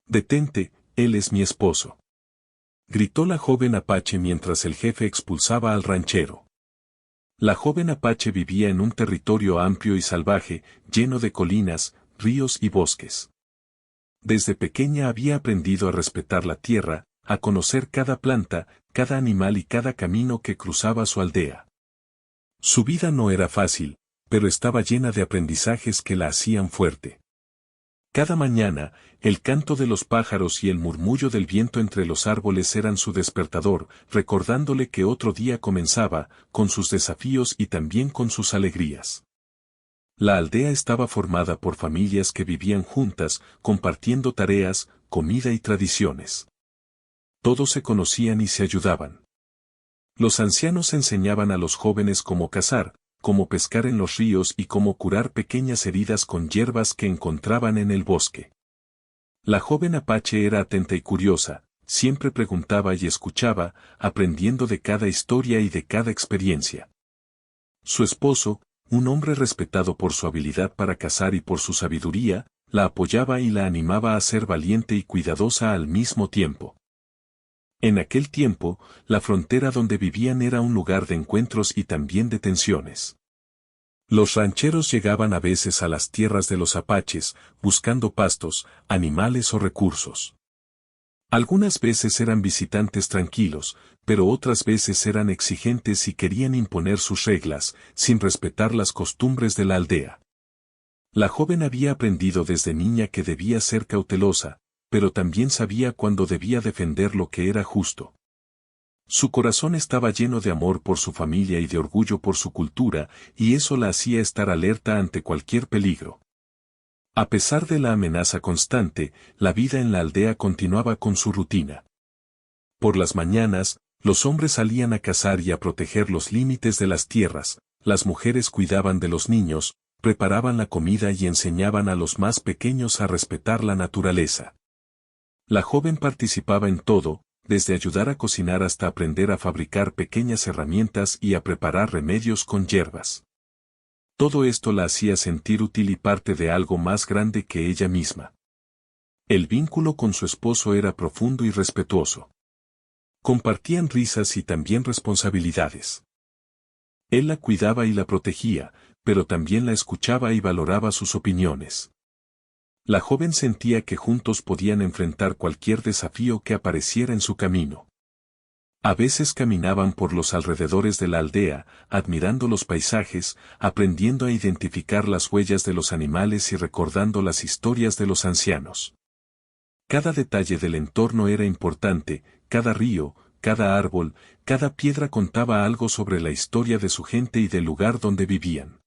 Detente, él es mi esposo. Gritó la joven apache mientras el jefe expulsaba al ranchero. La joven apache vivía en un territorio amplio y salvaje, lleno de colinas, ríos y bosques. Desde pequeña había aprendido a respetar la tierra, a conocer cada planta, cada animal y cada camino que cruzaba su aldea. Su vida no era fácil, pero estaba llena de aprendizajes que la hacían fuerte. Cada mañana, el canto de los pájaros y el murmullo del viento entre los árboles eran su despertador, recordándole que otro día comenzaba, con sus desafíos y también con sus alegrías. La aldea estaba formada por familias que vivían juntas, compartiendo tareas, comida y tradiciones. Todos se conocían y se ayudaban. Los ancianos enseñaban a los jóvenes cómo cazar, cómo pescar en los ríos y cómo curar pequeñas heridas con hierbas que encontraban en el bosque. La joven apache era atenta y curiosa, siempre preguntaba y escuchaba, aprendiendo de cada historia y de cada experiencia. Su esposo, un hombre respetado por su habilidad para cazar y por su sabiduría, la apoyaba y la animaba a ser valiente y cuidadosa al mismo tiempo. En aquel tiempo, la frontera donde vivían era un lugar de encuentros y también de tensiones. Los rancheros llegaban a veces a las tierras de los apaches, buscando pastos, animales o recursos. Algunas veces eran visitantes tranquilos, pero otras veces eran exigentes y querían imponer sus reglas, sin respetar las costumbres de la aldea. La joven había aprendido desde niña que debía ser cautelosa, pero también sabía cuándo debía defender lo que era justo. Su corazón estaba lleno de amor por su familia y de orgullo por su cultura, y eso la hacía estar alerta ante cualquier peligro. A pesar de la amenaza constante, la vida en la aldea continuaba con su rutina. Por las mañanas, los hombres salían a cazar y a proteger los límites de las tierras, las mujeres cuidaban de los niños, preparaban la comida y enseñaban a los más pequeños a respetar la naturaleza. La joven participaba en todo, desde ayudar a cocinar hasta aprender a fabricar pequeñas herramientas y a preparar remedios con hierbas. Todo esto la hacía sentir útil y parte de algo más grande que ella misma. El vínculo con su esposo era profundo y respetuoso. Compartían risas y también responsabilidades. Él la cuidaba y la protegía, pero también la escuchaba y valoraba sus opiniones. La joven sentía que juntos podían enfrentar cualquier desafío que apareciera en su camino. A veces caminaban por los alrededores de la aldea, admirando los paisajes, aprendiendo a identificar las huellas de los animales y recordando las historias de los ancianos. Cada detalle del entorno era importante, cada río, cada árbol, cada piedra contaba algo sobre la historia de su gente y del lugar donde vivían.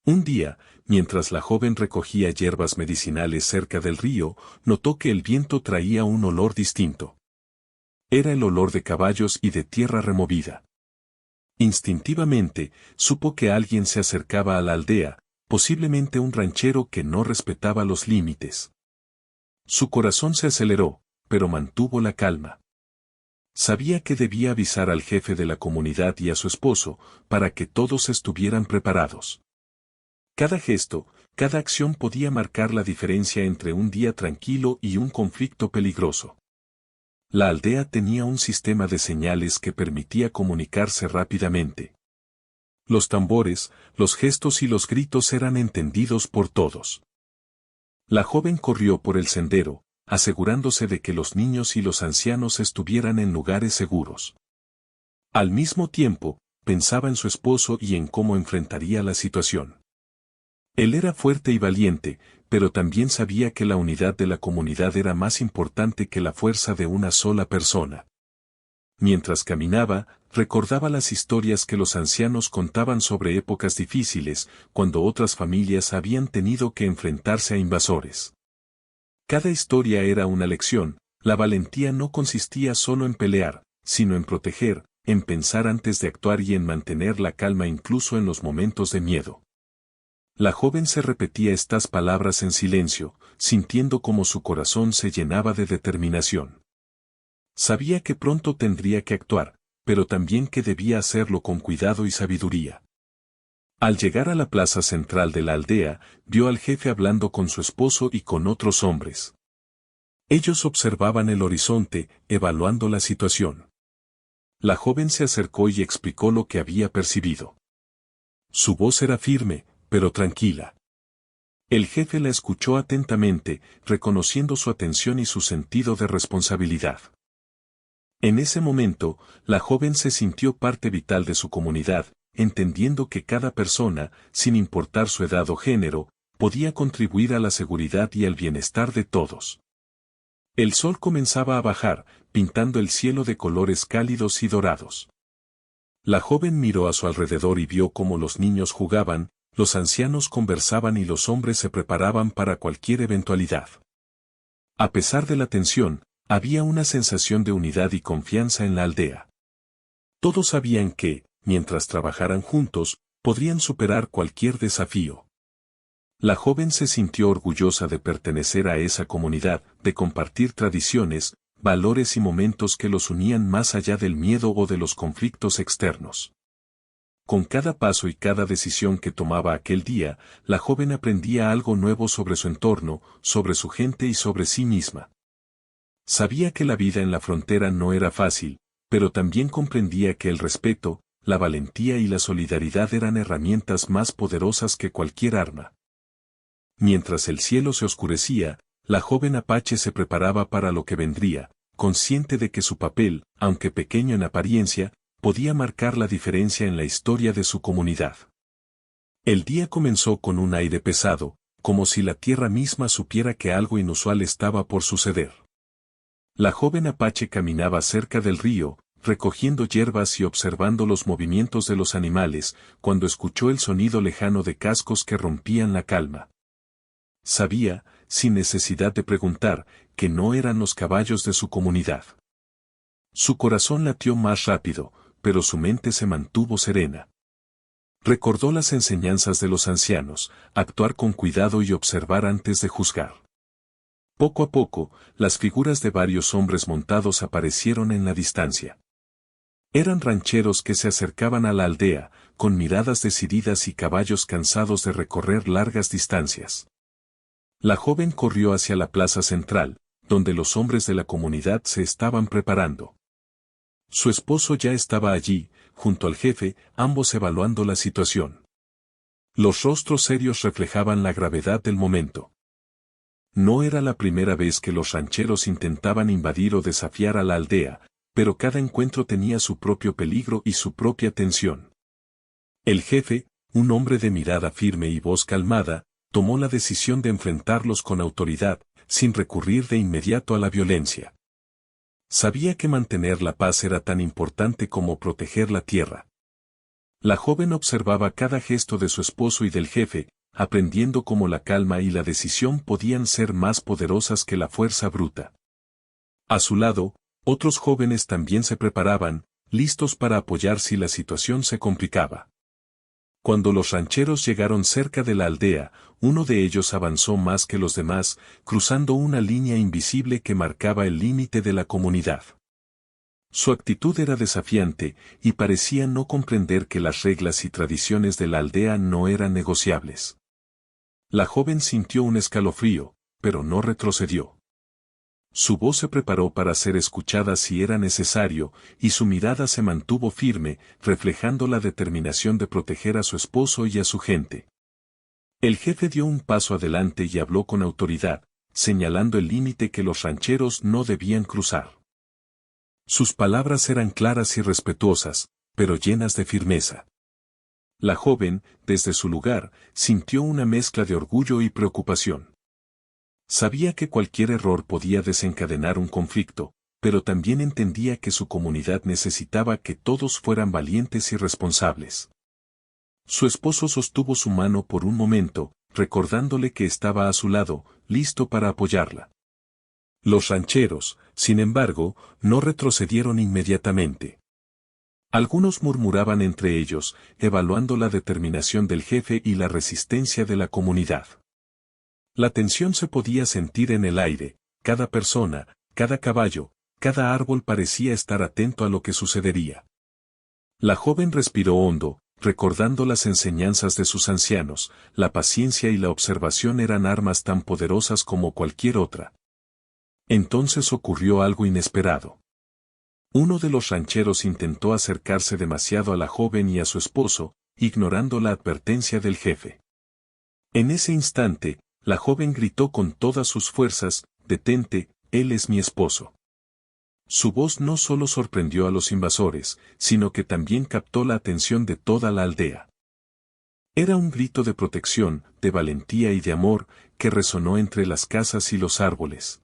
Un día, mientras la joven recogía hierbas medicinales cerca del río, notó que el viento traía un olor distinto. Era el olor de caballos y de tierra removida. Instintivamente, supo que alguien se acercaba a la aldea, posiblemente un ranchero que no respetaba los límites. Su corazón se aceleró, pero mantuvo la calma. Sabía que debía avisar al jefe de la comunidad y a su esposo, para que todos estuvieran preparados. Cada gesto, cada acción podía marcar la diferencia entre un día tranquilo y un conflicto peligroso. La aldea tenía un sistema de señales que permitía comunicarse rápidamente. Los tambores, los gestos y los gritos eran entendidos por todos. La joven corrió por el sendero, asegurándose de que los niños y los ancianos estuvieran en lugares seguros. Al mismo tiempo, pensaba en su esposo y en cómo enfrentaría la situación. Él era fuerte y valiente, pero también sabía que la unidad de la comunidad era más importante que la fuerza de una sola persona. Mientras caminaba, recordaba las historias que los ancianos contaban sobre épocas difíciles, cuando otras familias habían tenido que enfrentarse a invasores. Cada historia era una lección, la valentía no consistía solo en pelear, sino en proteger, en pensar antes de actuar y en mantener la calma incluso en los momentos de miedo. La joven se repetía estas palabras en silencio, sintiendo cómo su corazón se llenaba de determinación. Sabía que pronto tendría que actuar, pero también que debía hacerlo con cuidado y sabiduría. Al llegar a la plaza central de la aldea, vio al jefe hablando con su esposo y con otros hombres. Ellos observaban el horizonte, evaluando la situación. La joven se acercó y explicó lo que había percibido. Su voz era firme, pero tranquila. El jefe la escuchó atentamente, reconociendo su atención y su sentido de responsabilidad. En ese momento, la joven se sintió parte vital de su comunidad, entendiendo que cada persona, sin importar su edad o género, podía contribuir a la seguridad y al bienestar de todos. El sol comenzaba a bajar, pintando el cielo de colores cálidos y dorados. La joven miró a su alrededor y vio cómo los niños jugaban, los ancianos conversaban y los hombres se preparaban para cualquier eventualidad. A pesar de la tensión, había una sensación de unidad y confianza en la aldea. Todos sabían que, mientras trabajaran juntos, podrían superar cualquier desafío. La joven se sintió orgullosa de pertenecer a esa comunidad, de compartir tradiciones, valores y momentos que los unían más allá del miedo o de los conflictos externos. Con cada paso y cada decisión que tomaba aquel día, la joven aprendía algo nuevo sobre su entorno, sobre su gente y sobre sí misma. Sabía que la vida en la frontera no era fácil, pero también comprendía que el respeto, la valentía y la solidaridad eran herramientas más poderosas que cualquier arma. Mientras el cielo se oscurecía, la joven apache se preparaba para lo que vendría, consciente de que su papel, aunque pequeño en apariencia, podía marcar la diferencia en la historia de su comunidad. El día comenzó con un aire pesado, como si la tierra misma supiera que algo inusual estaba por suceder. La joven apache caminaba cerca del río, recogiendo hierbas y observando los movimientos de los animales, cuando escuchó el sonido lejano de cascos que rompían la calma. Sabía, sin necesidad de preguntar, que no eran los caballos de su comunidad. Su corazón latió más rápido, pero su mente se mantuvo serena. Recordó las enseñanzas de los ancianos, actuar con cuidado y observar antes de juzgar. Poco a poco, las figuras de varios hombres montados aparecieron en la distancia. Eran rancheros que se acercaban a la aldea, con miradas decididas y caballos cansados de recorrer largas distancias. La joven corrió hacia la plaza central, donde los hombres de la comunidad se estaban preparando. Su esposo ya estaba allí, junto al jefe, ambos evaluando la situación. Los rostros serios reflejaban la gravedad del momento. No era la primera vez que los rancheros intentaban invadir o desafiar a la aldea, pero cada encuentro tenía su propio peligro y su propia tensión. El jefe, un hombre de mirada firme y voz calmada, tomó la decisión de enfrentarlos con autoridad, sin recurrir de inmediato a la violencia. Sabía que mantener la paz era tan importante como proteger la tierra. La joven observaba cada gesto de su esposo y del jefe, aprendiendo cómo la calma y la decisión podían ser más poderosas que la fuerza bruta. A su lado, otros jóvenes también se preparaban, listos para apoyar si la situación se complicaba. Cuando los rancheros llegaron cerca de la aldea, uno de ellos avanzó más que los demás, cruzando una línea invisible que marcaba el límite de la comunidad. Su actitud era desafiante, y parecía no comprender que las reglas y tradiciones de la aldea no eran negociables. La joven sintió un escalofrío, pero no retrocedió. Su voz se preparó para ser escuchada si era necesario, y su mirada se mantuvo firme, reflejando la determinación de proteger a su esposo y a su gente. El jefe dio un paso adelante y habló con autoridad, señalando el límite que los rancheros no debían cruzar. Sus palabras eran claras y respetuosas, pero llenas de firmeza. La joven, desde su lugar, sintió una mezcla de orgullo y preocupación. Sabía que cualquier error podía desencadenar un conflicto, pero también entendía que su comunidad necesitaba que todos fueran valientes y responsables. Su esposo sostuvo su mano por un momento, recordándole que estaba a su lado, listo para apoyarla. Los rancheros, sin embargo, no retrocedieron inmediatamente. Algunos murmuraban entre ellos, evaluando la determinación del jefe y la resistencia de la comunidad. La tensión se podía sentir en el aire, cada persona, cada caballo, cada árbol parecía estar atento a lo que sucedería. La joven respiró hondo, recordando las enseñanzas de sus ancianos, la paciencia y la observación eran armas tan poderosas como cualquier otra. Entonces ocurrió algo inesperado. Uno de los rancheros intentó acercarse demasiado a la joven y a su esposo, ignorando la advertencia del jefe. En ese instante, la joven gritó con todas sus fuerzas: «Detente, él es mi esposo». Su voz no solo sorprendió a los invasores, sino que también captó la atención de toda la aldea. Era un grito de protección, de valentía y de amor, que resonó entre las casas y los árboles.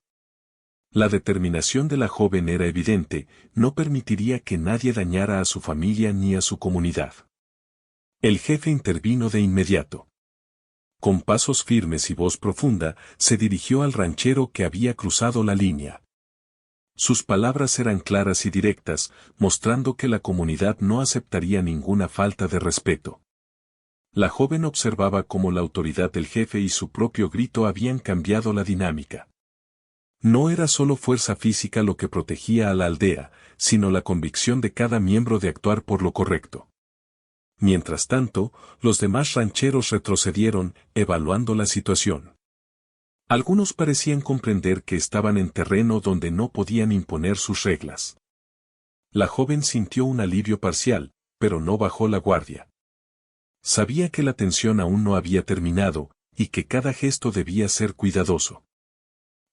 La determinación de la joven era evidente: no permitiría que nadie dañara a su familia ni a su comunidad. El jefe intervino de inmediato. Con pasos firmes y voz profunda, se dirigió al ranchero que había cruzado la línea. Sus palabras eran claras y directas, mostrando que la comunidad no aceptaría ninguna falta de respeto. La joven observaba cómo la autoridad del jefe y su propio grito habían cambiado la dinámica. No era solo fuerza física lo que protegía a la aldea, sino la convicción de cada miembro de actuar por lo correcto. Mientras tanto, los demás rancheros retrocedieron, evaluando la situación. Algunos parecían comprender que estaban en terreno donde no podían imponer sus reglas. La joven sintió un alivio parcial, pero no bajó la guardia. Sabía que la tensión aún no había terminado, y que cada gesto debía ser cuidadoso.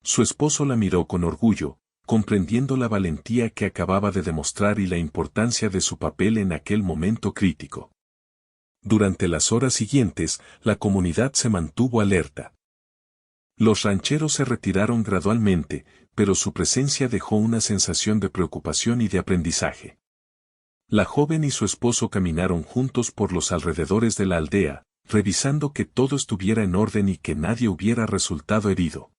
Su esposo la miró con orgullo, comprendiendo la valentía que acababa de demostrar y la importancia de su papel en aquel momento crítico. Durante las horas siguientes, la comunidad se mantuvo alerta. Los rancheros se retiraron gradualmente, pero su presencia dejó una sensación de preocupación y de aprendizaje. La joven y su esposo caminaron juntos por los alrededores de la aldea, revisando que todo estuviera en orden y que nadie hubiera resultado herido.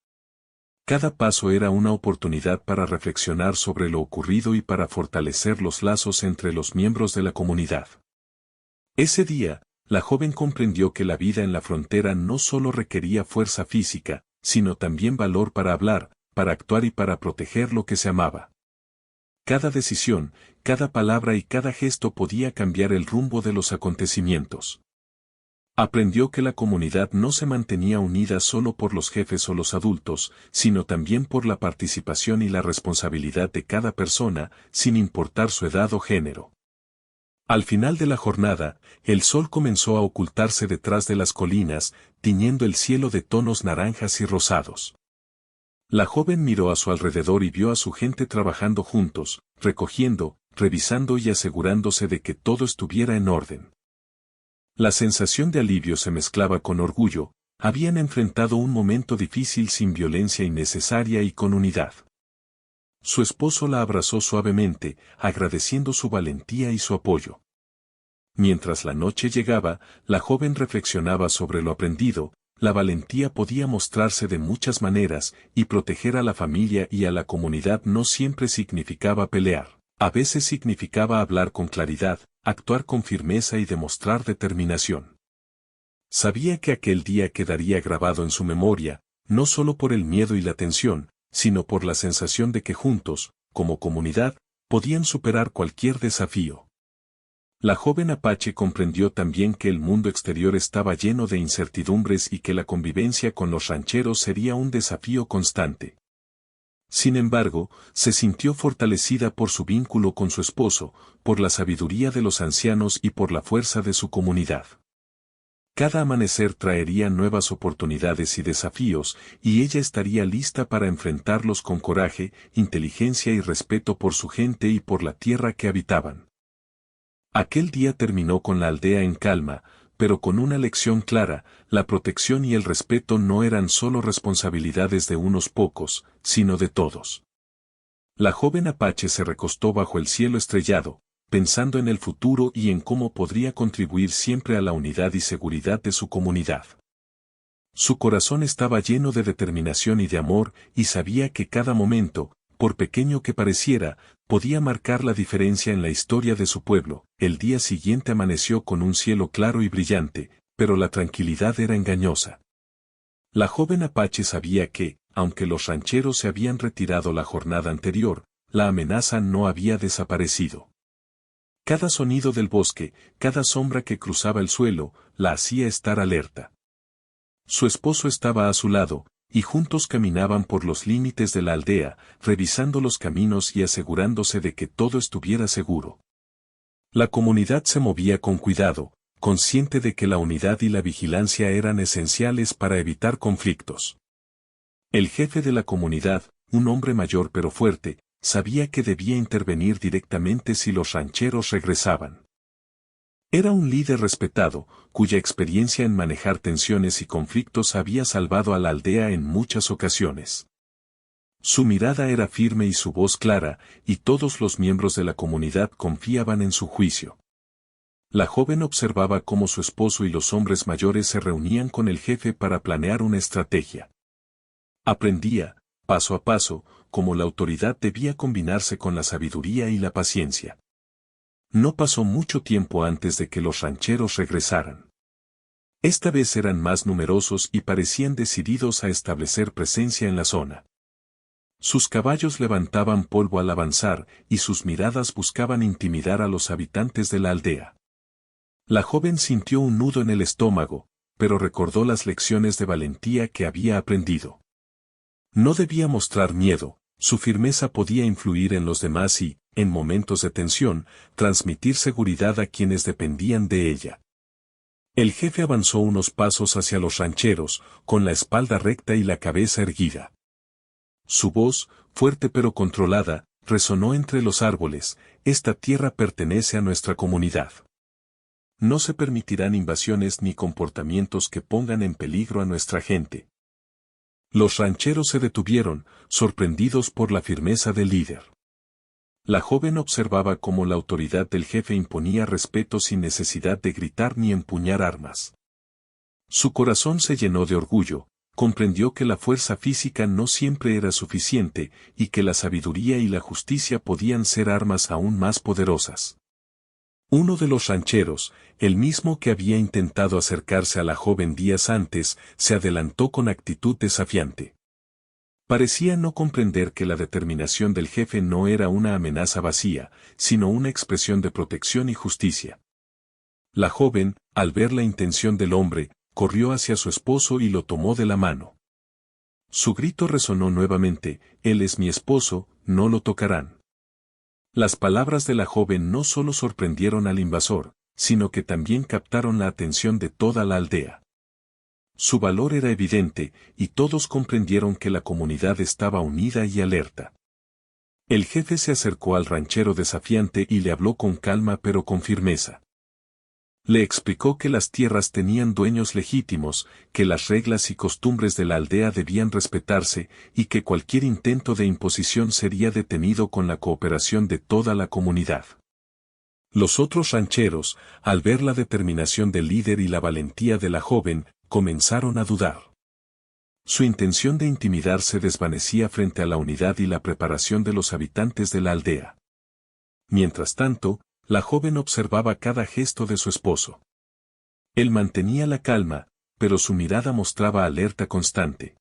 Cada paso era una oportunidad para reflexionar sobre lo ocurrido y para fortalecer los lazos entre los miembros de la comunidad. Ese día, la joven comprendió que la vida en la frontera no solo requería fuerza física, sino también valor para hablar, para actuar y para proteger lo que se amaba. Cada decisión, cada palabra y cada gesto podía cambiar el rumbo de los acontecimientos. Aprendió que la comunidad no se mantenía unida solo por los jefes o los adultos, sino también por la participación y la responsabilidad de cada persona, sin importar su edad o género. Al final de la jornada, el sol comenzó a ocultarse detrás de las colinas, tiñendo el cielo de tonos naranjas y rosados. La joven miró a su alrededor y vio a su gente trabajando juntos, recogiendo, revisando y asegurándose de que todo estuviera en orden. La sensación de alivio se mezclaba con orgullo: habían enfrentado un momento difícil sin violencia innecesaria y con unidad. Su esposo la abrazó suavemente, agradeciendo su valentía y su apoyo. Mientras la noche llegaba, la joven reflexionaba sobre lo aprendido. La valentía podía mostrarse de muchas maneras, y proteger a la familia y a la comunidad no siempre significaba pelear. A veces significaba hablar con claridad, actuar con firmeza y demostrar determinación. Sabía que aquel día quedaría grabado en su memoria, no solo por el miedo y la tensión, sino por la sensación de que juntos, como comunidad, podían superar cualquier desafío. La joven apache comprendió también que el mundo exterior estaba lleno de incertidumbres y que la convivencia con los rancheros sería un desafío constante. Sin embargo, se sintió fortalecida por su vínculo con su esposo, por la sabiduría de los ancianos y por la fuerza de su comunidad. Cada amanecer traería nuevas oportunidades y desafíos, y ella estaría lista para enfrentarlos con coraje, inteligencia y respeto por su gente y por la tierra que habitaban. Aquel día terminó con la aldea en calma, pero con una lección clara: la protección y el respeto no eran solo responsabilidades de unos pocos, sino de todos. La joven apache se recostó bajo el cielo estrellado, pensando en el futuro y en cómo podría contribuir siempre a la unidad y seguridad de su comunidad. Su corazón estaba lleno de determinación y de amor, y sabía que cada momento, por pequeño que pareciera, podía marcar la diferencia en la historia de su pueblo. El día siguiente amaneció con un cielo claro y brillante, pero la tranquilidad era engañosa. La joven apache sabía que, aunque los rancheros se habían retirado la jornada anterior, la amenaza no había desaparecido. Cada sonido del bosque, cada sombra que cruzaba el suelo, la hacía estar alerta. Su esposo estaba a su lado, y juntos caminaban por los límites de la aldea, revisando los caminos y asegurándose de que todo estuviera seguro. La comunidad se movía con cuidado, consciente de que la unidad y la vigilancia eran esenciales para evitar conflictos. El jefe de la comunidad, un hombre mayor pero fuerte, sabía que debía intervenir directamente si los rancheros regresaban. Era un líder respetado, cuya experiencia en manejar tensiones y conflictos había salvado a la aldea en muchas ocasiones. Su mirada era firme y su voz clara, y todos los miembros de la comunidad confiaban en su juicio. La joven observaba cómo su esposo y los hombres mayores se reunían con el jefe para planear una estrategia. Aprendía, paso a paso, cómo la autoridad debía combinarse con la sabiduría y la paciencia. No pasó mucho tiempo antes de que los rancheros regresaran. Esta vez eran más numerosos y parecían decididos a establecer presencia en la zona. Sus caballos levantaban polvo al avanzar y sus miradas buscaban intimidar a los habitantes de la aldea. La joven sintió un nudo en el estómago, pero recordó las lecciones de valentía que había aprendido. No debía mostrar miedo, su firmeza podía influir en los demás y, en momentos de tensión, transmitir seguridad a quienes dependían de ella. El jefe avanzó unos pasos hacia los rancheros, con la espalda recta y la cabeza erguida. Su voz, fuerte pero controlada, resonó entre los árboles: esta tierra pertenece a nuestra comunidad. No se permitirán invasiones ni comportamientos que pongan en peligro a nuestra gente. Los rancheros se detuvieron, sorprendidos por la firmeza del líder. La joven observaba cómo la autoridad del jefe imponía respeto sin necesidad de gritar ni empuñar armas. Su corazón se llenó de orgullo, comprendió que la fuerza física no siempre era suficiente y que la sabiduría y la justicia podían ser armas aún más poderosas. Uno de los rancheros, el mismo que había intentado acercarse a la joven días antes, se adelantó con actitud desafiante. Parecía no comprender que la determinación del jefe no era una amenaza vacía, sino una expresión de protección y justicia. La joven, al ver la intención del hombre, corrió hacia su esposo y lo tomó de la mano. Su grito resonó nuevamente: él es mi esposo, no lo tocarán. Las palabras de la joven no solo sorprendieron al invasor, sino que también captaron la atención de toda la aldea. Su valor era evidente, y todos comprendieron que la comunidad estaba unida y alerta. El jefe se acercó al ranchero desafiante y le habló con calma pero con firmeza. Le explicó que las tierras tenían dueños legítimos, que las reglas y costumbres de la aldea debían respetarse, y que cualquier intento de imposición sería detenido con la cooperación de toda la comunidad. Los otros rancheros, al ver la determinación del líder y la valentía de la joven, comenzaron a dudar. Su intención de intimidar se desvanecía frente a la unidad y la preparación de los habitantes de la aldea. Mientras tanto, la joven observaba cada gesto de su esposo. Él mantenía la calma, pero su mirada mostraba alerta constante.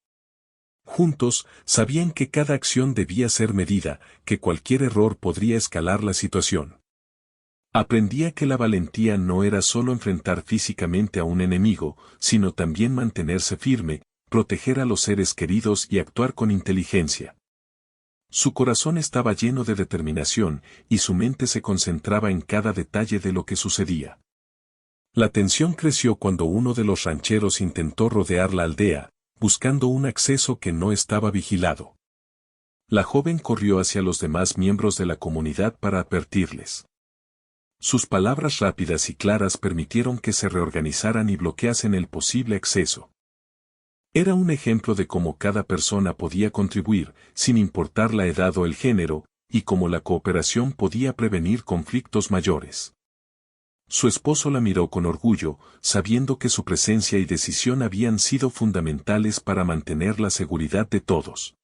Juntos, sabían que cada acción debía ser medida, que cualquier error podría escalar la situación. Aprendía que la valentía no era solo enfrentar físicamente a un enemigo, sino también mantenerse firme, proteger a los seres queridos y actuar con inteligencia. Su corazón estaba lleno de determinación, y su mente se concentraba en cada detalle de lo que sucedía. La tensión creció cuando uno de los rancheros intentó rodear la aldea, buscando un acceso que no estaba vigilado. La joven corrió hacia los demás miembros de la comunidad para advertirles. Sus palabras rápidas y claras permitieron que se reorganizaran y bloqueasen el posible acceso. Era un ejemplo de cómo cada persona podía contribuir, sin importar la edad o el género, y cómo la cooperación podía prevenir conflictos mayores. Su esposo la miró con orgullo, sabiendo que su presencia y decisión habían sido fundamentales para mantener la seguridad de todos.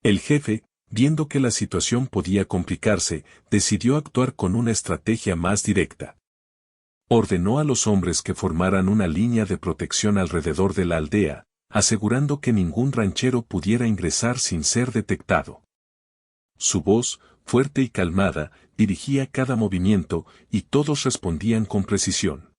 El jefe, viendo que la situación podía complicarse, decidió actuar con una estrategia más directa. Ordenó a los hombres que formaran una línea de protección alrededor de la aldea, asegurando que ningún ranchero pudiera ingresar sin ser detectado. Su voz, fuerte y calmada, dirigía cada movimiento, y todos respondían con precisión.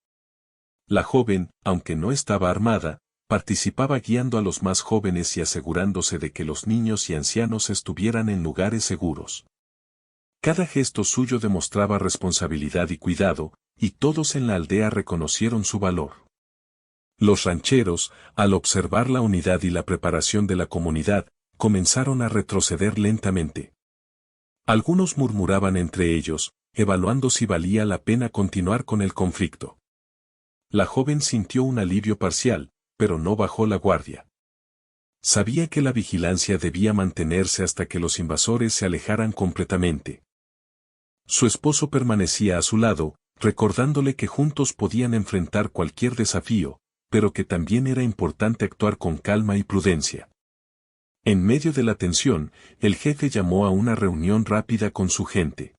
La joven, aunque no estaba armada, participaba guiando a los más jóvenes y asegurándose de que los niños y ancianos estuvieran en lugares seguros. Cada gesto suyo demostraba responsabilidad y cuidado, y todos en la aldea reconocieron su valor. Los rancheros, al observar la unidad y la preparación de la comunidad, comenzaron a retroceder lentamente. Algunos murmuraban entre ellos, evaluando si valía la pena continuar con el conflicto. La joven sintió un alivio parcial, pero no bajó la guardia. Sabía que la vigilancia debía mantenerse hasta que los invasores se alejaran completamente. Su esposo permanecía a su lado, recordándole que juntos podían enfrentar cualquier desafío, pero que también era importante actuar con calma y prudencia. En medio de la tensión, el jefe llamó a una reunión rápida con su gente.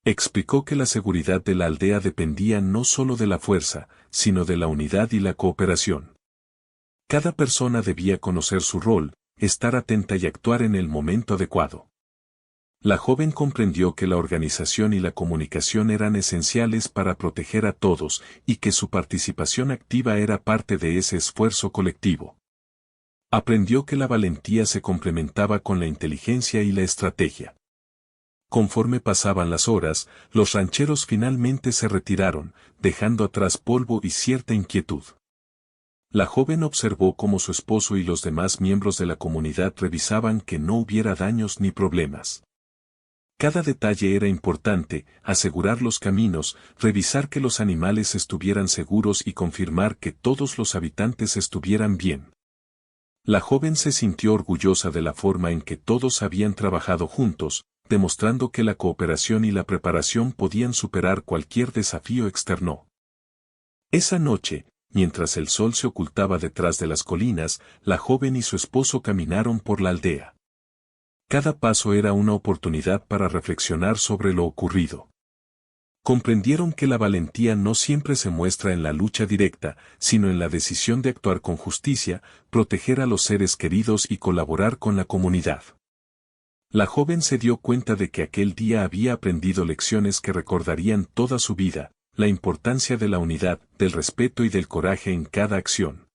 Explicó que la seguridad de la aldea dependía no solo de la fuerza, sino de la unidad y la cooperación. Cada persona debía conocer su rol, estar atenta y actuar en el momento adecuado. La joven comprendió que la organización y la comunicación eran esenciales para proteger a todos y que su participación activa era parte de ese esfuerzo colectivo. Aprendió que la valentía se complementaba con la inteligencia y la estrategia. Conforme pasaban las horas, los rancheros finalmente se retiraron, dejando atrás polvo y cierta inquietud. La joven observó cómo su esposo y los demás miembros de la comunidad revisaban que no hubiera daños ni problemas. Cada detalle era importante, asegurar los caminos, revisar que los animales estuvieran seguros y confirmar que todos los habitantes estuvieran bien. La joven se sintió orgullosa de la forma en que todos habían trabajado juntos, demostrando que la cooperación y la preparación podían superar cualquier desafío externo. Esa noche, mientras el sol se ocultaba detrás de las colinas, la joven y su esposo caminaron por la aldea. Cada paso era una oportunidad para reflexionar sobre lo ocurrido. Comprendieron que la valentía no siempre se muestra en la lucha directa, sino en la decisión de actuar con justicia, proteger a los seres queridos y colaborar con la comunidad. La joven se dio cuenta de que aquel día había aprendido lecciones que recordarían toda su vida, la importancia de la unidad, del respeto y del coraje en cada acción.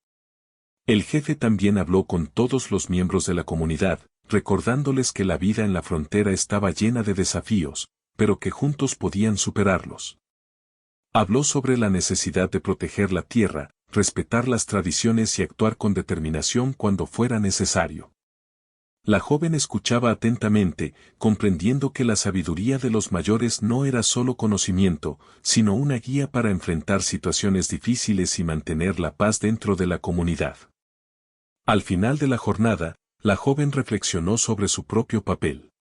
El jefe también habló con todos los miembros de la comunidad, recordándoles que la vida en la frontera estaba llena de desafíos, pero que juntos podían superarlos. Habló sobre la necesidad de proteger la tierra, respetar las tradiciones y actuar con determinación cuando fuera necesario. La joven escuchaba atentamente, comprendiendo que la sabiduría de los mayores no era solo conocimiento, sino una guía para enfrentar situaciones difíciles y mantener la paz dentro de la comunidad. Al final de la jornada, la joven reflexionó sobre su propio papel.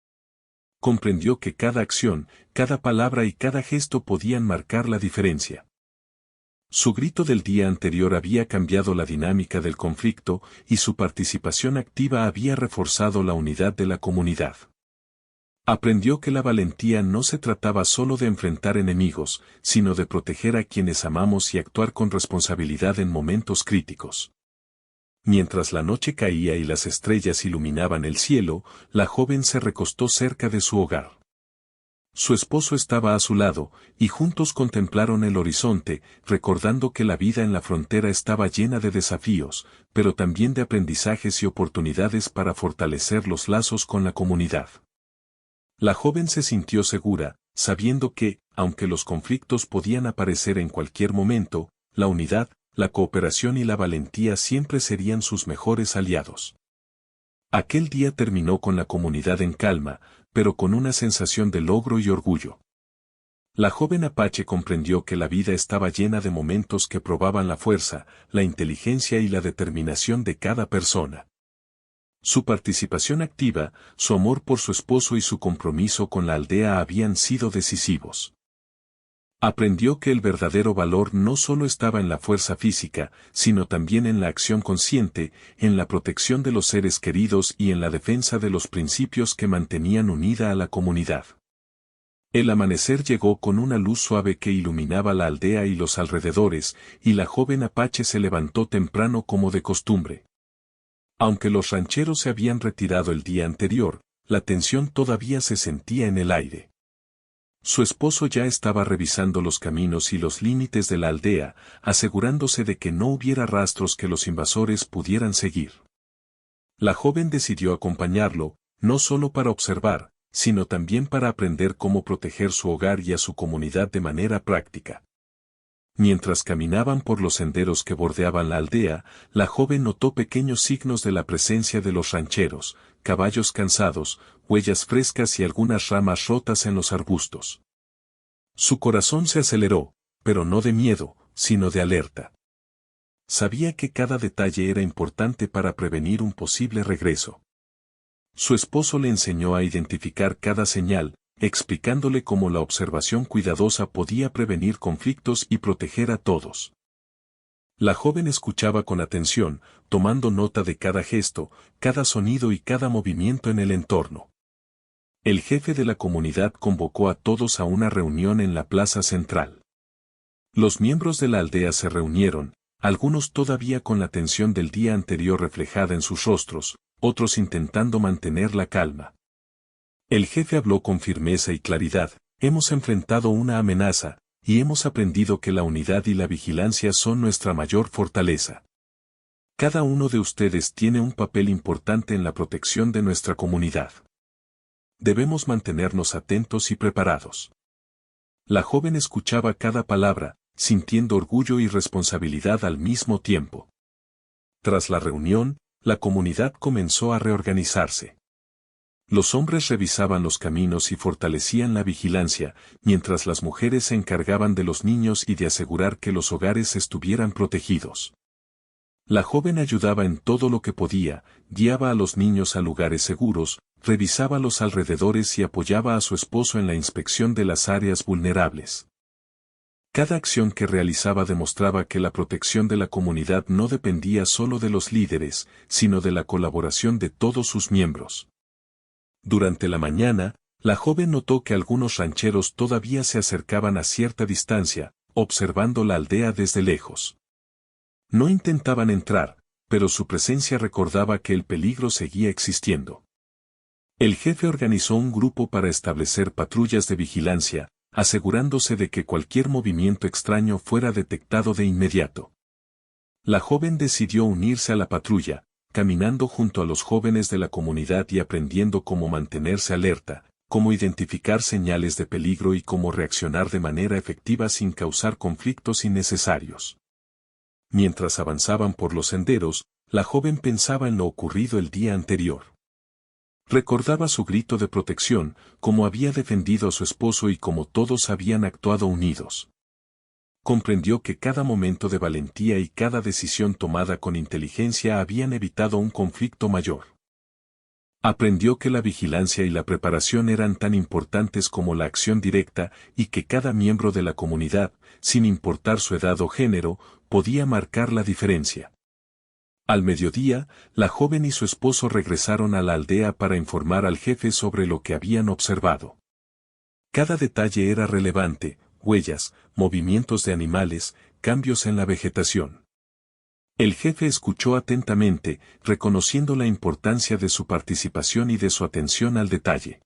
Comprendió que cada acción, cada palabra y cada gesto podían marcar la diferencia. Su grito del día anterior había cambiado la dinámica del conflicto y su participación activa había reforzado la unidad de la comunidad. Aprendió que la valentía no se trataba solo de enfrentar enemigos, sino de proteger a quienes amamos y actuar con responsabilidad en momentos críticos. Mientras la noche caía y las estrellas iluminaban el cielo, la joven se recostó cerca de su hogar. Su esposo estaba a su lado, y juntos contemplaron el horizonte, recordando que la vida en la frontera estaba llena de desafíos, pero también de aprendizajes y oportunidades para fortalecer los lazos con la comunidad. La joven se sintió segura, sabiendo que, aunque los conflictos podían aparecer en cualquier momento, la unidad, la cooperación y la valentía siempre serían sus mejores aliados. Aquel día terminó con la comunidad en calma, pero con una sensación de logro y orgullo. La joven apache comprendió que la vida estaba llena de momentos que probaban la fuerza, la inteligencia y la determinación de cada persona. Su participación activa, su amor por su esposo y su compromiso con la aldea habían sido decisivos. Aprendió que el verdadero valor no solo estaba en la fuerza física, sino también en la acción consciente, en la protección de los seres queridos y en la defensa de los principios que mantenían unida a la comunidad. El amanecer llegó con una luz suave que iluminaba la aldea y los alrededores, y la joven apache se levantó temprano como de costumbre. Aunque los rancheros se habían retirado el día anterior, la tensión todavía se sentía en el aire. Su esposo ya estaba revisando los caminos y los límites de la aldea, asegurándose de que no hubiera rastros que los invasores pudieran seguir. La joven decidió acompañarlo, no solo para observar, sino también para aprender cómo proteger su hogar y a su comunidad de manera práctica. Mientras caminaban por los senderos que bordeaban la aldea, la joven notó pequeños signos de la presencia de los rancheros, caballos cansados, huellas frescas y algunas ramas rotas en los arbustos. Su corazón se aceleró, pero no de miedo, sino de alerta. Sabía que cada detalle era importante para prevenir un posible regreso. Su esposo le enseñó a identificar cada señal, explicándole cómo la observación cuidadosa podía prevenir conflictos y proteger a todos. La joven escuchaba con atención, tomando nota de cada gesto, cada sonido y cada movimiento en el entorno. El jefe de la comunidad convocó a todos a una reunión en la plaza central. Los miembros de la aldea se reunieron, algunos todavía con la tensión del día anterior reflejada en sus rostros, otros intentando mantener la calma. El jefe habló con firmeza y claridad: hemos enfrentado una amenaza, y hemos aprendido que la unidad y la vigilancia son nuestra mayor fortaleza. Cada uno de ustedes tiene un papel importante en la protección de nuestra comunidad. Debemos mantenernos atentos y preparados. La joven escuchaba cada palabra, sintiendo orgullo y responsabilidad al mismo tiempo. Tras la reunión, la comunidad comenzó a reorganizarse. Los hombres revisaban los caminos y fortalecían la vigilancia, mientras las mujeres se encargaban de los niños y de asegurar que los hogares estuvieran protegidos. La joven ayudaba en todo lo que podía, guiaba a los niños a lugares seguros, revisaba los alrededores y apoyaba a su esposo en la inspección de las áreas vulnerables. Cada acción que realizaba demostraba que la protección de la comunidad no dependía solo de los líderes, sino de la colaboración de todos sus miembros. Durante la mañana, la joven notó que algunos rancheros todavía se acercaban a cierta distancia, observando la aldea desde lejos. No intentaban entrar, pero su presencia recordaba que el peligro seguía existiendo. El jefe organizó un grupo para establecer patrullas de vigilancia, asegurándose de que cualquier movimiento extraño fuera detectado de inmediato. La joven decidió unirse a la patrulla, caminando junto a los jóvenes de la comunidad y aprendiendo cómo mantenerse alerta, cómo identificar señales de peligro y cómo reaccionar de manera efectiva sin causar conflictos innecesarios. Mientras avanzaban por los senderos, la joven pensaba en lo ocurrido el día anterior. Recordaba su grito de protección, cómo había defendido a su esposo y cómo todos habían actuado unidos. Comprendió que cada momento de valentía y cada decisión tomada con inteligencia habían evitado un conflicto mayor. Aprendió que la vigilancia y la preparación eran tan importantes como la acción directa y que cada miembro de la comunidad, sin importar su edad o género, podía marcar la diferencia. Al mediodía, la joven y su esposo regresaron a la aldea para informar al jefe sobre lo que habían observado. Cada detalle era relevante: huellas, movimientos de animales, cambios en la vegetación. El jefe escuchó atentamente, reconociendo la importancia de su participación y de su atención al detalle.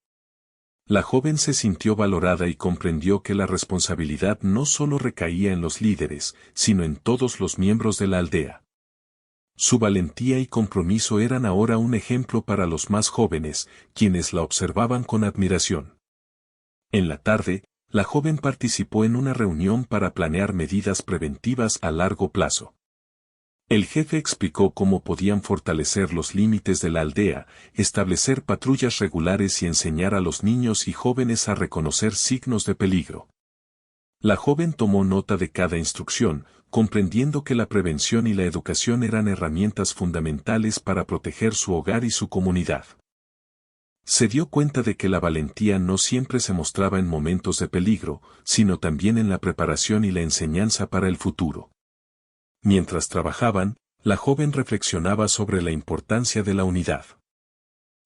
La joven se sintió valorada y comprendió que la responsabilidad no solo recaía en los líderes, sino en todos los miembros de la aldea. Su valentía y compromiso eran ahora un ejemplo para los más jóvenes, quienes la observaban con admiración. En la tarde, la joven participó en una reunión para planear medidas preventivas a largo plazo. El jefe explicó cómo podían fortalecer los límites de la aldea, establecer patrullas regulares y enseñar a los niños y jóvenes a reconocer signos de peligro. La joven tomó nota de cada instrucción, comprendiendo que la prevención y la educación eran herramientas fundamentales para proteger su hogar y su comunidad. Se dio cuenta de que la valentía no siempre se mostraba en momentos de peligro, sino también en la preparación y la enseñanza para el futuro. Mientras trabajaban, la joven reflexionaba sobre la importancia de la unidad.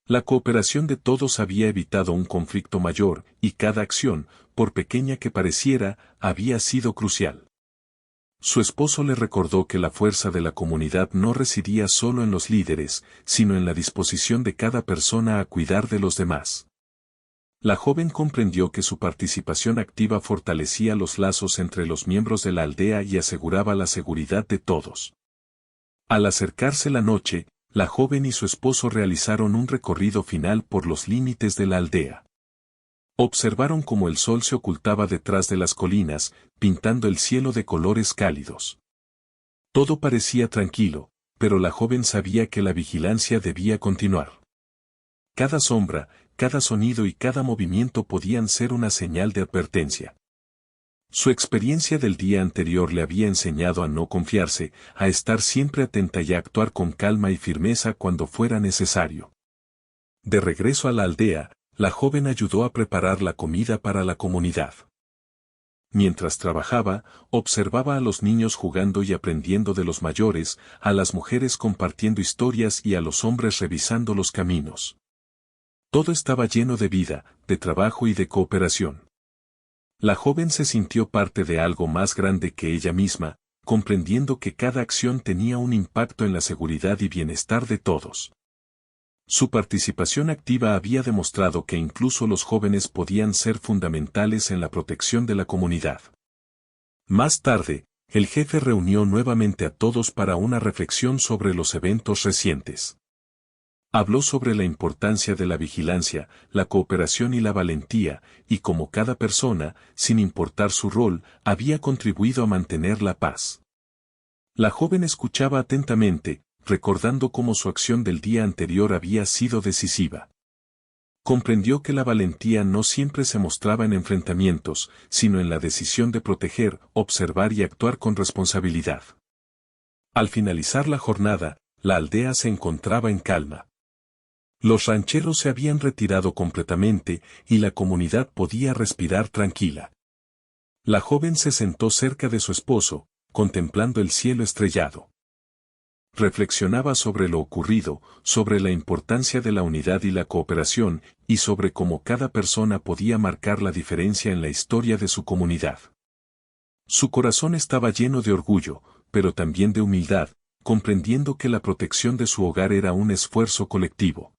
La cooperación de todos había evitado un conflicto mayor, y cada acción, por pequeña que pareciera, había sido crucial. Su esposo le recordó que la fuerza de la comunidad no residía solo en los líderes, sino en la disposición de cada persona a cuidar de los demás. La joven comprendió que su participación activa fortalecía los lazos entre los miembros de la aldea y aseguraba la seguridad de todos. Al acercarse la noche, la joven y su esposo realizaron un recorrido final por los límites de la aldea. Observaron cómo el sol se ocultaba detrás de las colinas, pintando el cielo de colores cálidos. Todo parecía tranquilo, pero la joven sabía que la vigilancia debía continuar. Cada sombra, cada sonido y cada movimiento podían ser una señal de advertencia. Su experiencia del día anterior le había enseñado a no confiarse, a estar siempre atenta y a actuar con calma y firmeza cuando fuera necesario. De regreso a la aldea, la joven ayudó a preparar la comida para la comunidad. Mientras trabajaba, observaba a los niños jugando y aprendiendo de los mayores, a las mujeres compartiendo historias y a los hombres revisando los caminos. Todo estaba lleno de vida, de trabajo y de cooperación. La joven se sintió parte de algo más grande que ella misma, comprendiendo que cada acción tenía un impacto en la seguridad y bienestar de todos. Su participación activa había demostrado que incluso los jóvenes podían ser fundamentales en la protección de la comunidad. Más tarde, el jefe reunió nuevamente a todos para una reflexión sobre los eventos recientes. Habló sobre la importancia de la vigilancia, la cooperación y la valentía, y cómo cada persona, sin importar su rol, había contribuido a mantener la paz. La joven escuchaba atentamente, recordando cómo su acción del día anterior había sido decisiva. Comprendió que la valentía no siempre se mostraba en enfrentamientos, sino en la decisión de proteger, observar y actuar con responsabilidad. Al finalizar la jornada, la aldea se encontraba en calma. Los rancheros se habían retirado completamente y la comunidad podía respirar tranquila. La joven se sentó cerca de su esposo, contemplando el cielo estrellado. Reflexionaba sobre lo ocurrido, sobre la importancia de la unidad y la cooperación, y sobre cómo cada persona podía marcar la diferencia en la historia de su comunidad. Su corazón estaba lleno de orgullo, pero también de humildad, comprendiendo que la protección de su hogar era un esfuerzo colectivo.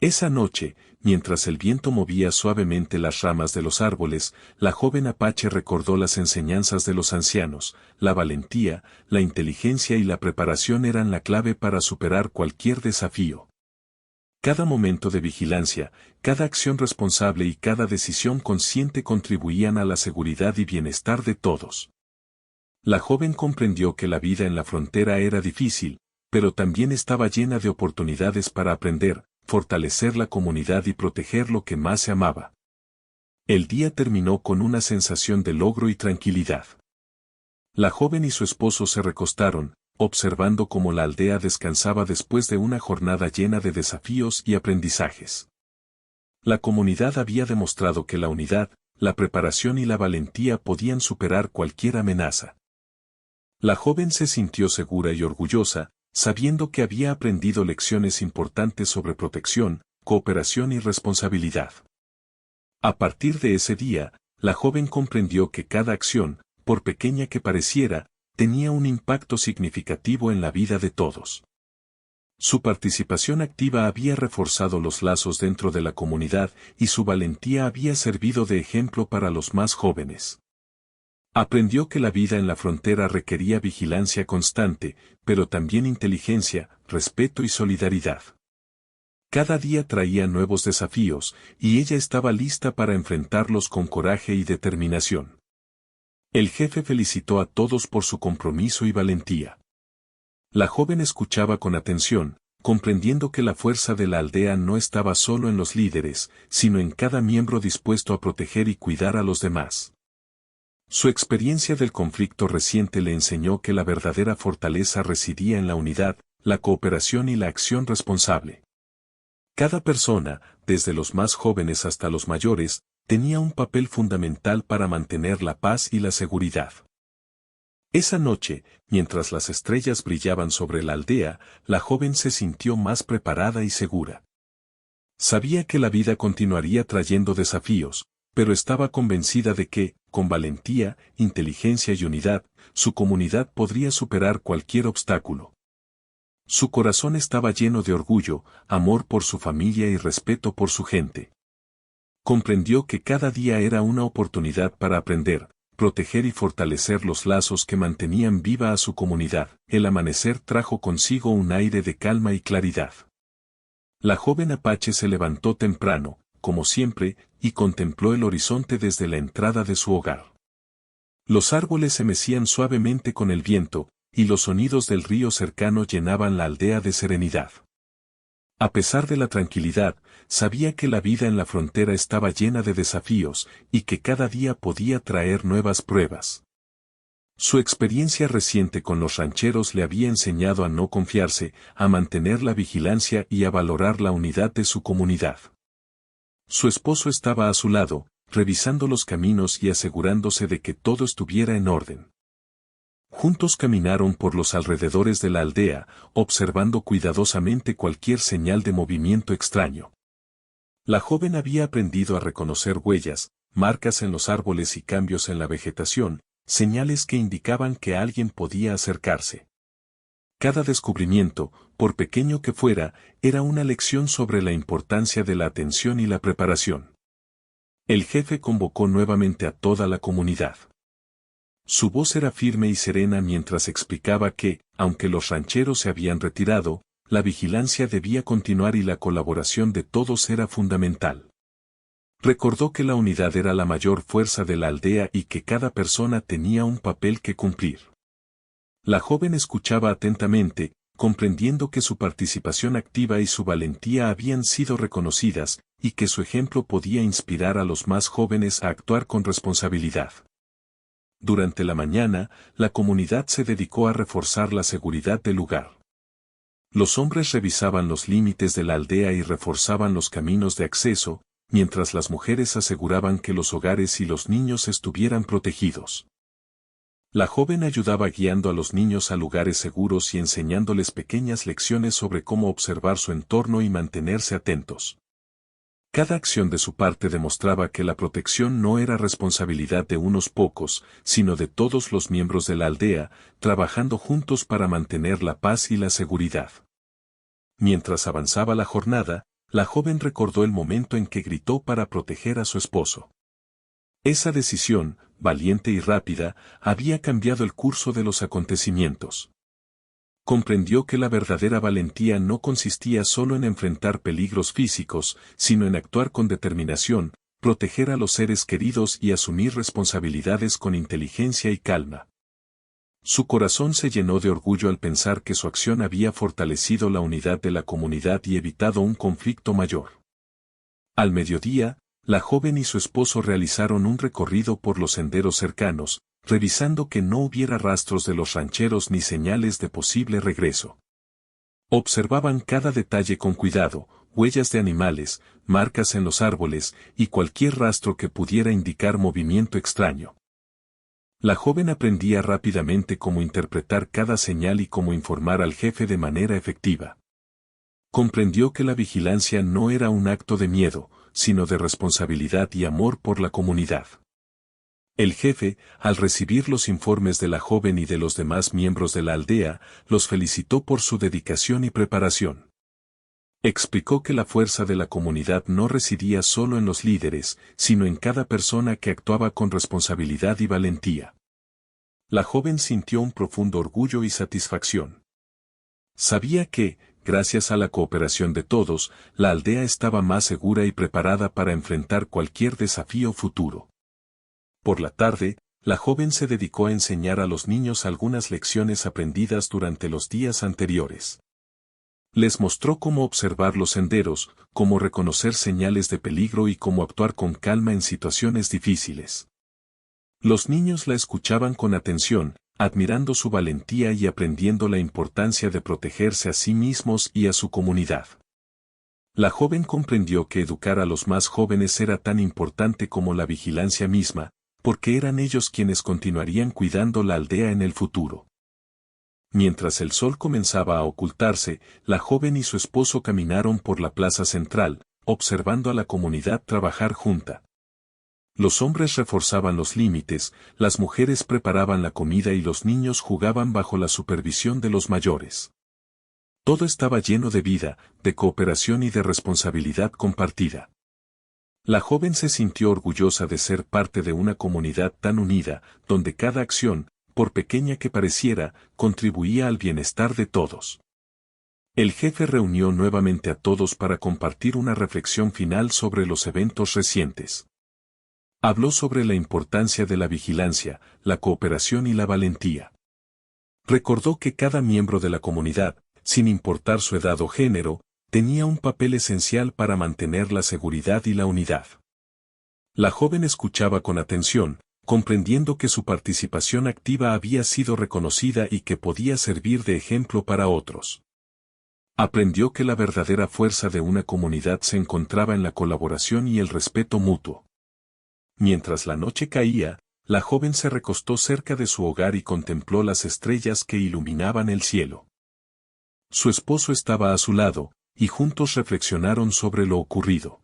Esa noche, mientras el viento movía suavemente las ramas de los árboles, la joven apache recordó las enseñanzas de los ancianos: la valentía, la inteligencia y la preparación eran la clave para superar cualquier desafío. Cada momento de vigilancia, cada acción responsable y cada decisión consciente contribuían a la seguridad y bienestar de todos. La joven comprendió que la vida en la frontera era difícil, pero también estaba llena de oportunidades para aprender, fortalecer la comunidad y proteger lo que más se amaba. El día terminó con una sensación de logro y tranquilidad. La joven y su esposo se recostaron, observando cómo la aldea descansaba después de una jornada llena de desafíos y aprendizajes. La comunidad había demostrado que la unidad, la preparación y la valentía podían superar cualquier amenaza. La joven se sintió segura y orgullosa, sabiendo que había aprendido lecciones importantes sobre protección, cooperación y responsabilidad. A partir de ese día, la joven comprendió que cada acción, por pequeña que pareciera, tenía un impacto significativo en la vida de todos. Su participación activa había reforzado los lazos dentro de la comunidad y su valentía había servido de ejemplo para los más jóvenes. Aprendió que la vida en la frontera requería vigilancia constante, pero también inteligencia, respeto y solidaridad. Cada día traía nuevos desafíos, y ella estaba lista para enfrentarlos con coraje y determinación. El jefe felicitó a todos por su compromiso y valentía. La joven escuchaba con atención, comprendiendo que la fuerza de la aldea no estaba solo en los líderes, sino en cada miembro dispuesto a proteger y cuidar a los demás. Su experiencia del conflicto reciente le enseñó que la verdadera fortaleza residía en la unidad, la cooperación y la acción responsable. Cada persona, desde los más jóvenes hasta los mayores, tenía un papel fundamental para mantener la paz y la seguridad. Esa noche, mientras las estrellas brillaban sobre la aldea, la joven se sintió más preparada y segura. Sabía que la vida continuaría trayendo desafíos, pero estaba convencida de que, con valentía, inteligencia y unidad, su comunidad podría superar cualquier obstáculo. Su corazón estaba lleno de orgullo, amor por su familia y respeto por su gente. Comprendió que cada día era una oportunidad para aprender, proteger y fortalecer los lazos que mantenían viva a su comunidad. El amanecer trajo consigo un aire de calma y claridad. La joven apache se levantó temprano, como siempre, y contempló el horizonte desde la entrada de su hogar. Los árboles se mecían suavemente con el viento, y los sonidos del río cercano llenaban la aldea de serenidad. A pesar de la tranquilidad, sabía que la vida en la frontera estaba llena de desafíos, y que cada día podía traer nuevas pruebas. Su experiencia reciente con los rancheros le había enseñado a no confiarse, a mantener la vigilancia y a valorar la unidad de su comunidad. Su esposo estaba a su lado, revisando los caminos y asegurándose de que todo estuviera en orden. Juntos caminaron por los alrededores de la aldea, observando cuidadosamente cualquier señal de movimiento extraño. La joven había aprendido a reconocer huellas, marcas en los árboles y cambios en la vegetación, señales que indicaban que alguien podía acercarse. Cada descubrimiento, por pequeño que fuera, era una lección sobre la importancia de la atención y la preparación. El jefe convocó nuevamente a toda la comunidad. Su voz era firme y serena mientras explicaba que, aunque los rancheros se habían retirado, la vigilancia debía continuar y la colaboración de todos era fundamental. Recordó que la unidad era la mayor fuerza de la aldea y que cada persona tenía un papel que cumplir. La joven escuchaba atentamente, comprendiendo que su participación activa y su valentía habían sido reconocidas, y que su ejemplo podía inspirar a los más jóvenes a actuar con responsabilidad. Durante la mañana, la comunidad se dedicó a reforzar la seguridad del lugar. Los hombres revisaban los límites de la aldea y reforzaban los caminos de acceso, mientras las mujeres aseguraban que los hogares y los niños estuvieran protegidos. La joven ayudaba guiando a los niños a lugares seguros y enseñándoles pequeñas lecciones sobre cómo observar su entorno y mantenerse atentos. Cada acción de su parte demostraba que la protección no era responsabilidad de unos pocos, sino de todos los miembros de la aldea, trabajando juntos para mantener la paz y la seguridad. Mientras avanzaba la jornada, la joven recordó el momento en que gritó para proteger a su esposo. Esa decisión, valiente y rápida, había cambiado el curso de los acontecimientos. Comprendió que la verdadera valentía no consistía solo en enfrentar peligros físicos, sino en actuar con determinación, proteger a los seres queridos y asumir responsabilidades con inteligencia y calma. Su corazón se llenó de orgullo al pensar que su acción había fortalecido la unidad de la comunidad y evitado un conflicto mayor. Al mediodía, la joven y su esposo realizaron un recorrido por los senderos cercanos, revisando que no hubiera rastros de los rancheros ni señales de posible regreso. Observaban cada detalle con cuidado, huellas de animales, marcas en los árboles y cualquier rastro que pudiera indicar movimiento extraño. La joven aprendía rápidamente cómo interpretar cada señal y cómo informar al jefe de manera efectiva. Comprendió que la vigilancia no era un acto de miedo, sino de responsabilidad y amor por la comunidad. El jefe, al recibir los informes de la joven y de los demás miembros de la aldea, los felicitó por su dedicación y preparación. Explicó que la fuerza de la comunidad no residía solo en los líderes, sino en cada persona que actuaba con responsabilidad y valentía. La joven sintió un profundo orgullo y satisfacción. Sabía que, gracias a la cooperación de todos, la aldea estaba más segura y preparada para enfrentar cualquier desafío futuro. Por la tarde, la joven se dedicó a enseñar a los niños algunas lecciones aprendidas durante los días anteriores. Les mostró cómo observar los senderos, cómo reconocer señales de peligro y cómo actuar con calma en situaciones difíciles. Los niños la escuchaban con atención, admirando su valentía y aprendiendo la importancia de protegerse a sí mismos y a su comunidad. La joven comprendió que educar a los más jóvenes era tan importante como la vigilancia misma, porque eran ellos quienes continuarían cuidando la aldea en el futuro. Mientras el sol comenzaba a ocultarse, la joven y su esposo caminaron por la plaza central, observando a la comunidad trabajar junta. Los hombres reforzaban los límites, las mujeres preparaban la comida y los niños jugaban bajo la supervisión de los mayores. Todo estaba lleno de vida, de cooperación y de responsabilidad compartida. La joven se sintió orgullosa de ser parte de una comunidad tan unida, donde cada acción, por pequeña que pareciera, contribuía al bienestar de todos. El jefe reunió nuevamente a todos para compartir una reflexión final sobre los eventos recientes. Habló sobre la importancia de la vigilancia, la cooperación y la valentía. Recordó que cada miembro de la comunidad, sin importar su edad o género, tenía un papel esencial para mantener la seguridad y la unidad. La joven escuchaba con atención, comprendiendo que su participación activa había sido reconocida y que podía servir de ejemplo para otros. Aprendió que la verdadera fuerza de una comunidad se encontraba en la colaboración y el respeto mutuo. Mientras la noche caía, la joven se recostó cerca de su hogar y contempló las estrellas que iluminaban el cielo. Su esposo estaba a su lado, y juntos reflexionaron sobre lo ocurrido.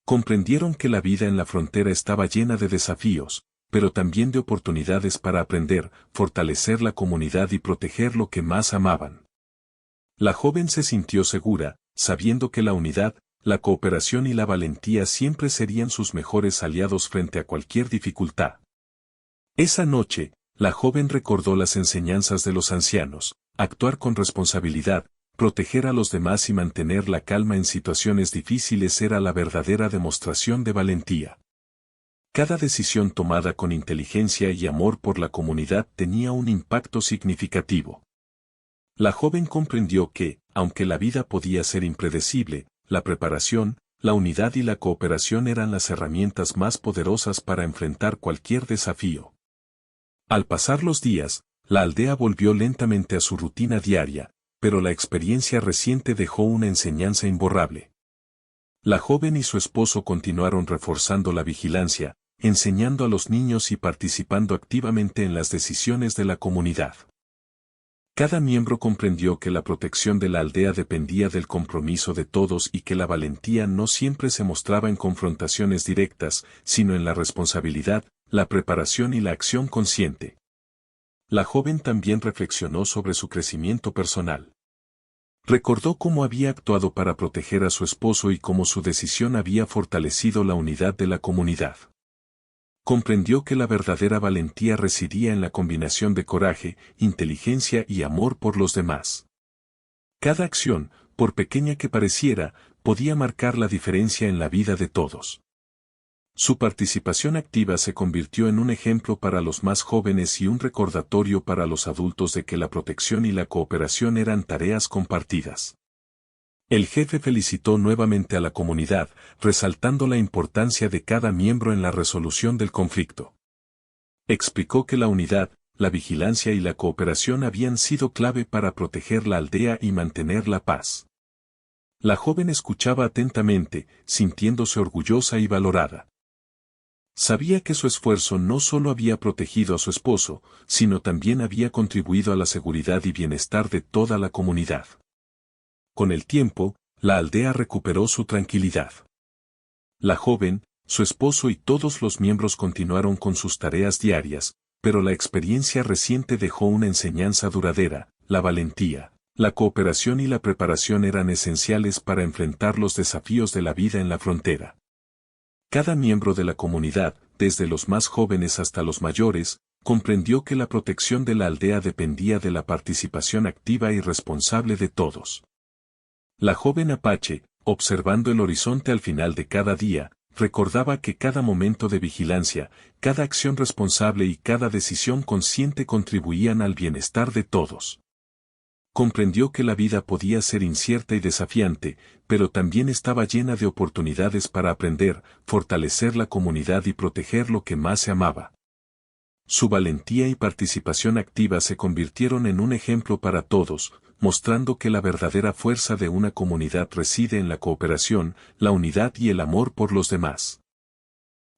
Comprendieron que la vida en la frontera estaba llena de desafíos, pero también de oportunidades para aprender, fortalecer la comunidad y proteger lo que más amaban. La joven se sintió segura, sabiendo que la unidad, la cooperación y la valentía siempre serían sus mejores aliados frente a cualquier dificultad. Esa noche, la joven recordó las enseñanzas de los ancianos: actuar con responsabilidad, proteger a los demás y mantener la calma en situaciones difíciles era la verdadera demostración de valentía. Cada decisión tomada con inteligencia y amor por la comunidad tenía un impacto significativo. La joven comprendió que, aunque la vida podía ser impredecible, la preparación, la unidad y la cooperación eran las herramientas más poderosas para enfrentar cualquier desafío. Al pasar los días, la aldea volvió lentamente a su rutina diaria, pero la experiencia reciente dejó una enseñanza imborrable. La joven y su esposo continuaron reforzando la vigilancia, enseñando a los niños y participando activamente en las decisiones de la comunidad. Cada miembro comprendió que la protección de la aldea dependía del compromiso de todos y que la valentía no siempre se mostraba en confrontaciones directas, sino en la responsabilidad, la preparación y la acción consciente. La joven también reflexionó sobre su crecimiento personal. Recordó cómo había actuado para proteger a su esposo y cómo su decisión había fortalecido la unidad de la comunidad. Comprendió que la verdadera valentía residía en la combinación de coraje, inteligencia y amor por los demás. Cada acción, por pequeña que pareciera, podía marcar la diferencia en la vida de todos. Su participación activa se convirtió en un ejemplo para los más jóvenes y un recordatorio para los adultos de que la protección y la cooperación eran tareas compartidas. El jefe felicitó nuevamente a la comunidad, resaltando la importancia de cada miembro en la resolución del conflicto. Explicó que la unidad, la vigilancia y la cooperación habían sido clave para proteger la aldea y mantener la paz. La joven escuchaba atentamente, sintiéndose orgullosa y valorada. Sabía que su esfuerzo no solo había protegido a su esposo, sino también había contribuido a la seguridad y bienestar de toda la comunidad. Con el tiempo, la aldea recuperó su tranquilidad. La joven, su esposo y todos los miembros continuaron con sus tareas diarias, pero la experiencia reciente dejó una enseñanza duradera: la valentía, la cooperación y la preparación eran esenciales para enfrentar los desafíos de la vida en la frontera. Cada miembro de la comunidad, desde los más jóvenes hasta los mayores, comprendió que la protección de la aldea dependía de la participación activa y responsable de todos. La joven apache, observando el horizonte al final de cada día, recordaba que cada momento de vigilancia, cada acción responsable y cada decisión consciente contribuían al bienestar de todos. Comprendió que la vida podía ser incierta y desafiante, pero también estaba llena de oportunidades para aprender, fortalecer la comunidad y proteger lo que más se amaba. Su valentía y participación activa se convirtieron en un ejemplo para todos, mostrando que la verdadera fuerza de una comunidad reside en la cooperación, la unidad y el amor por los demás.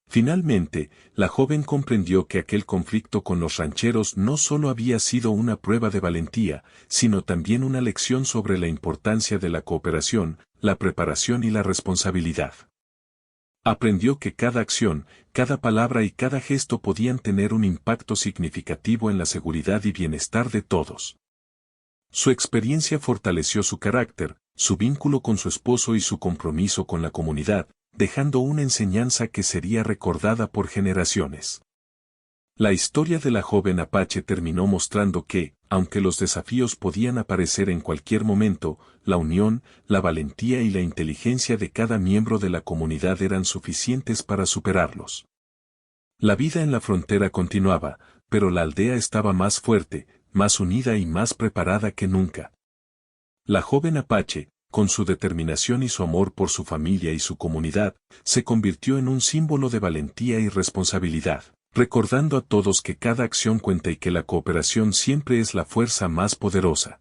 Finalmente, la joven comprendió que aquel conflicto con los rancheros no solo había sido una prueba de valentía, sino también una lección sobre la importancia de la cooperación, la preparación y la responsabilidad. Aprendió que cada acción, cada palabra y cada gesto podían tener un impacto significativo en la seguridad y bienestar de todos. Su experiencia fortaleció su carácter, su vínculo con su esposo y su compromiso con la comunidad, dejando una enseñanza que sería recordada por generaciones. La historia de la joven Apache terminó mostrando que, aunque los desafíos podían aparecer en cualquier momento, la unión, la valentía y la inteligencia de cada miembro de la comunidad eran suficientes para superarlos. La vida en la frontera continuaba, pero la aldea estaba más fuerte, más unida y más preparada que nunca. La joven Apache, con su determinación y su amor por su familia y su comunidad, se convirtió en un símbolo de valentía y responsabilidad, recordando a todos que cada acción cuenta y que la cooperación siempre es la fuerza más poderosa.